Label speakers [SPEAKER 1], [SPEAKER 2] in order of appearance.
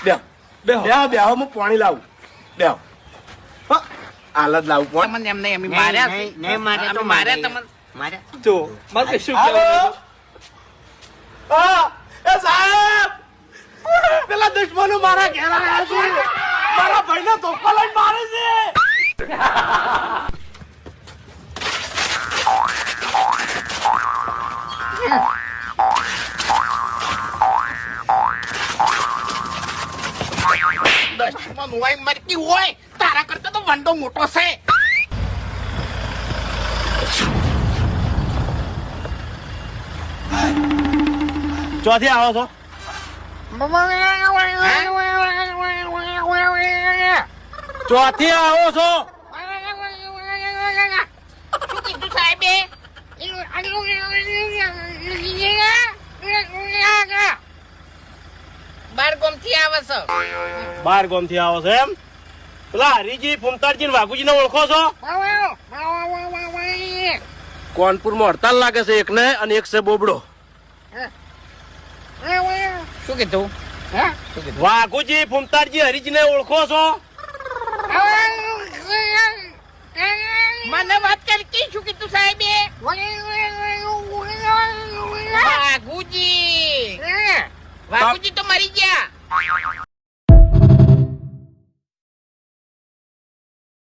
[SPEAKER 1] બેહો બેહો બેહો હું પાણી લાવું બેહો હાલત લાવું પણ
[SPEAKER 2] તમને એમ નહીં માર્યા
[SPEAKER 3] નહીં મારે તો
[SPEAKER 2] માર્યા તમને
[SPEAKER 3] મારે
[SPEAKER 4] જો મારે શું કહેવું
[SPEAKER 1] એ સાહેબ પેલા દુશ્મનો મારા ઘેર આવ્યા છે મારા ભાઈને ધોકા લઈને મારે છે
[SPEAKER 2] દુશ્મન હોય મરકી હોય તારા કરતા તો વંડો મોટો છે
[SPEAKER 1] ચોથી આવો છો ચોથી આવો છો
[SPEAKER 2] શું કીધું સાહેબે બાર ગોમ થી આવે છે
[SPEAKER 1] 12 ગામ થી આવો છો એમ પેલા હરીજી ફૂમતાડજી ને વાઘુજી ને ઓળખો છો કોનપુર માં હડતાલ લાગે છે એક ને અને એક છે બોબડો
[SPEAKER 2] શું કીધું
[SPEAKER 1] વાઘુજી ફૂમતાડજી હરીજી ને ઓળખો છો
[SPEAKER 2] મને વાત કરી શું કીધું સાહેબે વાઘુજી વાઘુજી તો મરી ગયા